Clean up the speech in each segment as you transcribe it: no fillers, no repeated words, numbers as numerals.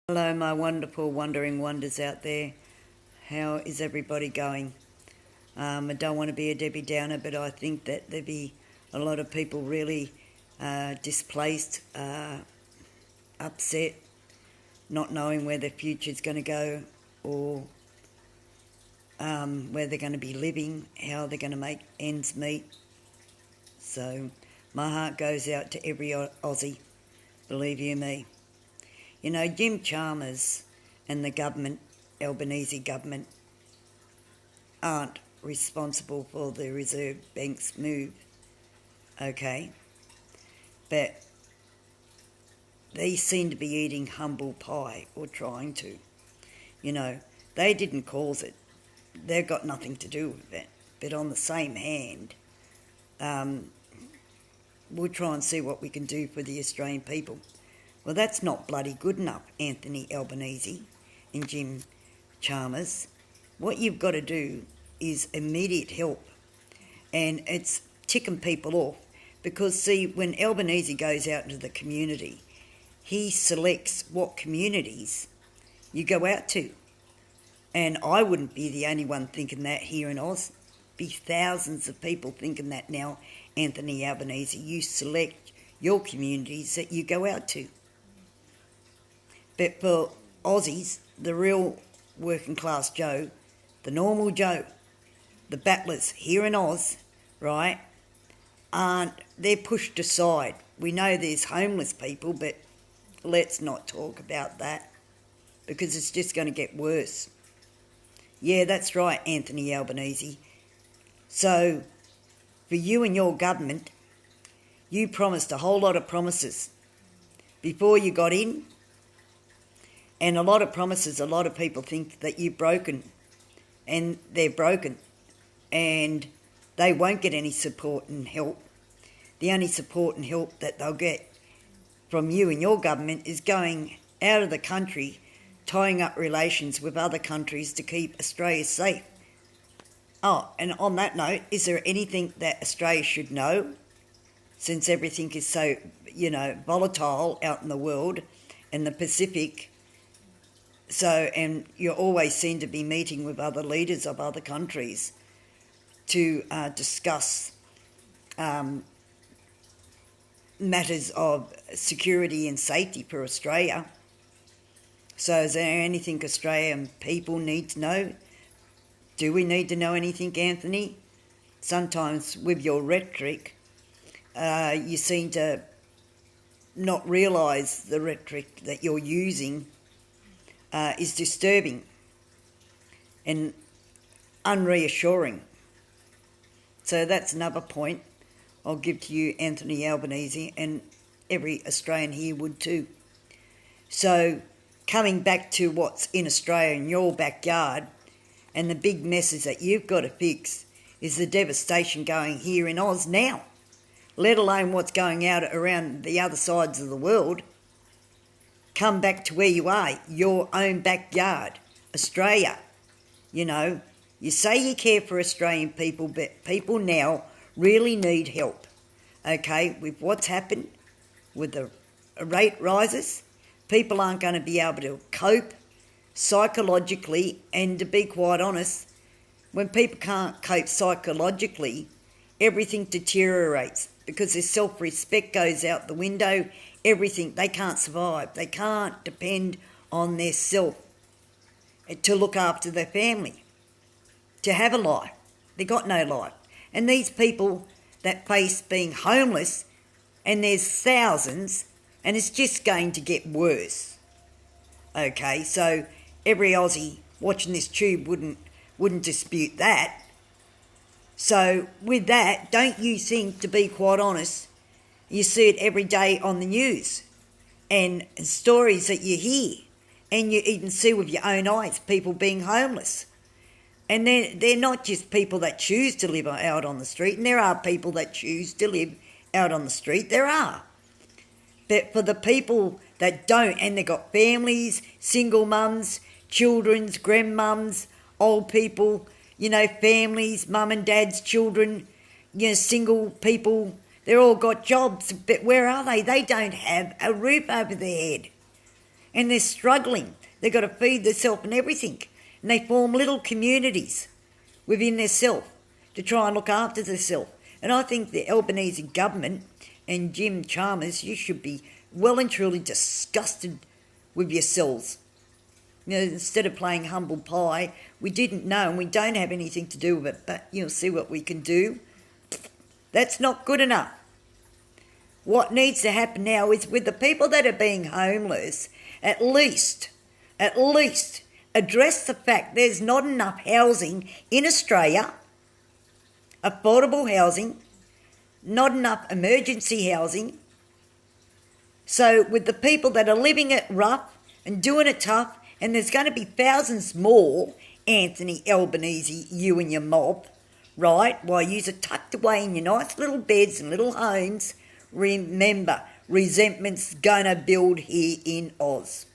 Hello, my wonderful wandering wonders out there. How is everybody going? I don't want to be a Debbie Downer, but I think that there'd be a lot of people really displaced, upset, not knowing where their future's going to go or where they're going to be living, how they're going to make ends meet. So my heart goes out to every Aussie, believe you me. You know, Jim Chalmers and the government, Albanese government, aren't responsible for the Reserve Bank's move, okay? But they seem to be eating humble pie, or trying to. You know, they didn't cause it. They've got nothing to do with it. But on the same hand, we'll try and see what we can do for the Australian people. Well, that's not bloody good enough, Anthony Albanese and Jim Chalmers. What you've got to do is immediate help, and it's ticking people off because, see, when Albanese goes out into the community, he selects what communities you go out to. And I wouldn't be the only one thinking that here in Oz. Be thousands of people thinking that now, Anthony Albanese. You select your communities that you go out to. But for Aussies, the real working class Joe, the normal Joe, the battlers here in Oz, right, they're pushed aside. We know there's homeless people, but let's not talk about that because it's just going to get worse. Yeah, that's right, Anthony Albanese. So, for you and your government, you promised a whole lot of promises before you got in. And a lot of promises, a lot of people think that you've broken, and they're broken, and they won't get any support and help. The only support and help that they'll get from you and your government is going out of the country, tying up relations with other countries to keep Australia safe. Oh, and on that note, is there anything that Australia should know, since everything is so, volatile out in the world and the Pacific? So, and you always seem to be meeting with other leaders of other countries to discuss matters of security and safety for Australia. So is there anything Australian people need to know? Do we need to know anything, Anthony? Sometimes with your rhetoric, you seem to not realise the rhetoric that you're using is disturbing and unreassuring. So that's another point I'll give to you, Anthony Albanese, and every Australian here would too. So coming back to what's in Australia in your backyard, and the big messes that you've got to fix is the devastation going here in Oz now, let alone what's going out around the other sides of the world. Come back to where you are, your own backyard, Australia. You know, you say you care for Australian people, but people now really need help, okay, with what's happened with the rate rises. People aren't going to be able to cope psychologically, and to be quite honest, when people can't cope psychologically, everything deteriorates because their self-respect goes out the window. Everything, they can't survive. They can't depend on their self to look after their family, to have a life. They got no life. And these people that face being homeless, and there's thousands, and it's just going to get worse. Okay, so every Aussie watching this tube wouldn't dispute that. So with that, don't you think, to be quite honest, you see it every day on the news and stories that you hear, and you even see with your own eyes people being homeless. And they're not just people that choose to live out on the street, and there are people that choose to live out on the street, there are. But for the people that don't, and they've got families, single mums, children's, grandmums, old people, families, mum and dad's children, single people, they're all got jobs, but where are they? They don't have a roof over their head. and they're struggling. They've got to feed themselves and everything. And they form little communities within themselves to try and look after themselves. And I think the Albanese government and Jim Chalmers, you should be well and truly disgusted with yourselves. You know, instead of playing humble pie, we didn't know and we don't have anything to do with it, but you'll see what we can do. That's not good enough. What needs to happen now is with the people that are being homeless, at least address the fact there's not enough housing in Australia, affordable housing, not enough emergency housing. So with the people that are living it rough and doing it tough, and there's going to be thousands more, Anthony Albanese, you and your mob, right, while you're tucked away in your nice little beds and little homes, remember, resentment's going to build here in Oz.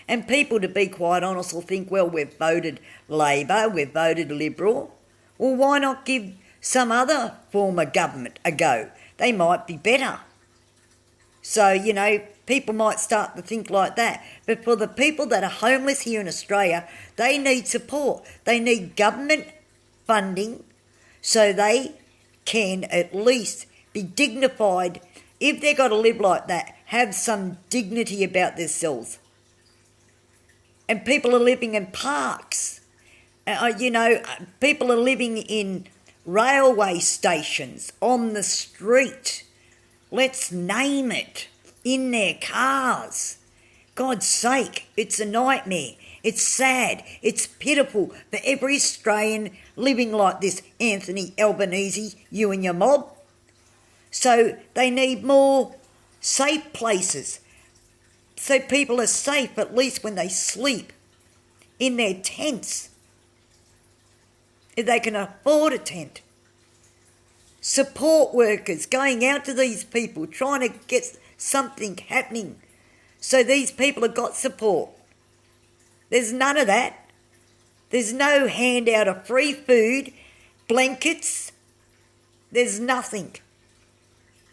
And people, to be quite honest, will think, well, we've voted Labor, we've voted Liberal. Well, why not give some other form of government a go? They might be better. So, you know, people might start to think like that. But for the people that are homeless here in Australia, they need support. They need government funding so they can at least be dignified. If they've got to live like that, have some dignity about themselves. And people are living in parks. People are living in railway stations, on the street. Let's name it. In their cars. God's sake, it's a nightmare. It's sad. It's pitiful for every Australian living like this, Anthony Albanese, you and your mob. So they need more safe places. So people are safe at least when they sleep in their tents. If they can afford a tent. Support workers going out to these people, trying to get something happening so these people have got support. There's none of that. There's no handout of free food, blankets. There's nothing.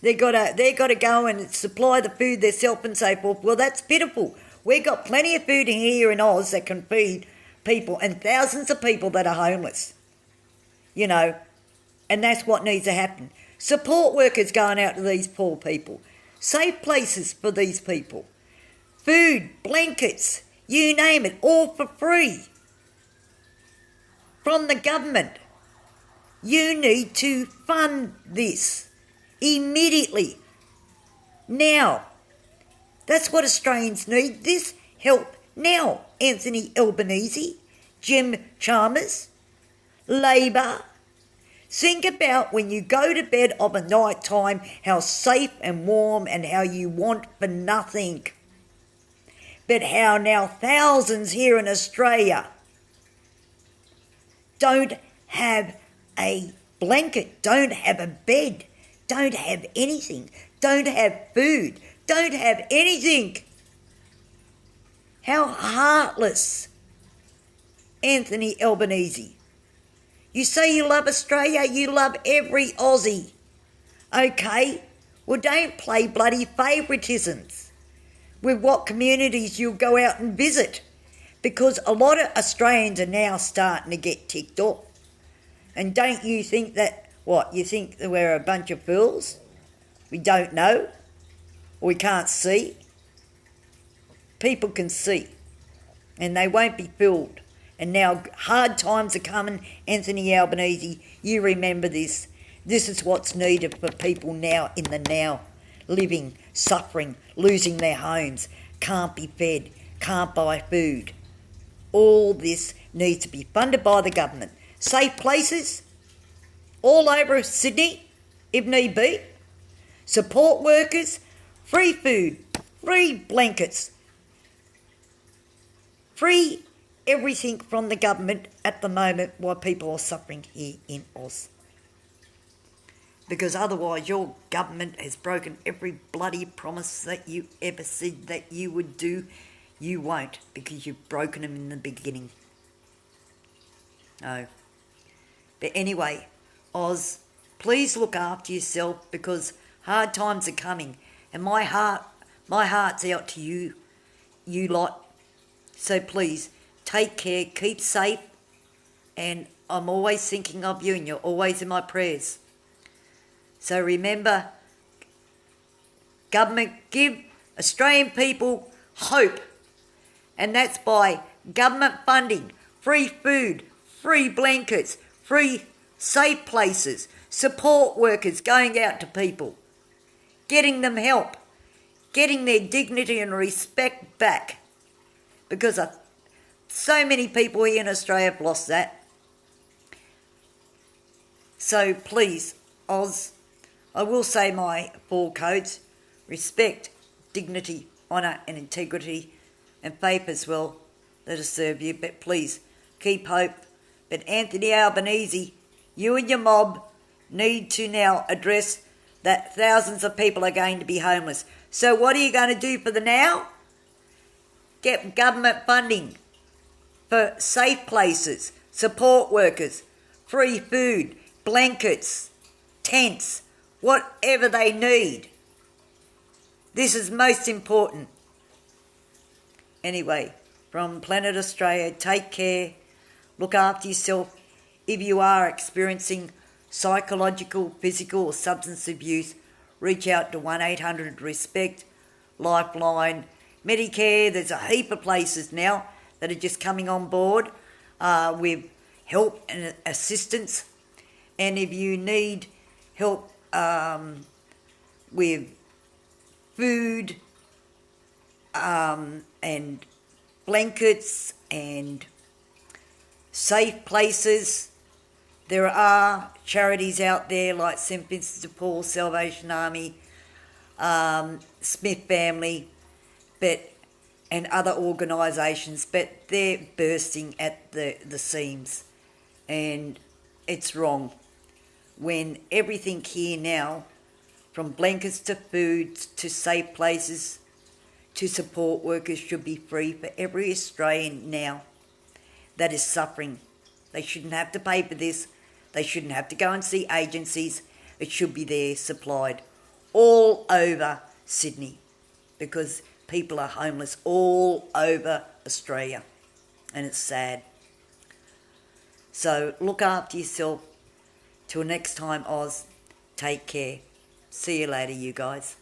They've got to go and supply the food themselves and so forth. Well, that's pitiful. We've got plenty of food here in Oz that can feed people and thousands of people that are homeless. You know, and that's what needs to happen. Support workers going out to these poor people. Safe places for these people. Food, blankets, you name it, all for free. From the government. You need to fund this immediately. Now. That's what Australians need. This help now. Anthony Albanese, Jim Chalmers, Labor. Think about when you go to bed of a night time, how safe and warm and how you want for nothing. But how now thousands here in Australia don't have a blanket, don't have a bed, don't have anything, don't have food, don't have anything. How heartless, Anthony Albanese. You say you love Australia, you love every Aussie. Okay, well don't play bloody favouritisms with what communities you'll go out and visit, because a lot of Australians are now starting to get ticked off. And don't you think that, you think that we're a bunch of fools? We don't know? Or we can't see? People can see, and they won't be fooled. And now hard times are coming, Anthony Albanese, you remember this. This is what's needed for people now in the now, living, suffering, losing their homes, can't be fed, can't buy food. All this needs to be funded by the government. Safe places all over Sydney, if need be. Support workers, free food, free blankets, free everything from the government at the moment while people are suffering here in Oz. Because otherwise your government has broken every bloody promise that you ever said that you would do. You won't, because you've broken them in the beginning. No. But anyway, Oz, please look after yourself, because hard times are coming, and my heart's out to you. you lot. So please, take care, keep safe, and I'm always thinking of you and you're always in my prayers. So remember, government, give Australian people hope, and that's by government funding, free food, free blankets, free safe places, support workers going out to people, getting them help, getting their dignity and respect back, because so many people here in Australia have lost that. So please, Oz, I will say my 4 codes: respect, dignity, honour and integrity, and faith as well, that'll serve you. But please, keep hope. But Anthony Albanese, you and your mob need to now address that thousands of people are going to be homeless. So what are you going to do for the now? Get government funding for safe places, support workers, free food, blankets, tents, whatever they need. This is most important. Anyway, from Planet Australia, take care, look after yourself. If you are experiencing psychological, physical or substance abuse, reach out to 1-800-RESPECT, Lifeline, Medicare. There's a heap of places now that are just coming on board with help and assistance. And if you need help with food and blankets and safe places, there are charities out there like St Vincent de Paul, Salvation Army, Smith Family, and other organisations, but they're bursting at the seams, and it's wrong when everything here now, from blankets to food to safe places to support workers, should be free for every Australian now that is suffering. They shouldn't have to pay for this. They shouldn't have to go and see agencies. It should be there supplied all over Sydney, because people are homeless all over Australia, and it's sad. So look after yourself. Till next time, Oz, take care. See you later, you guys.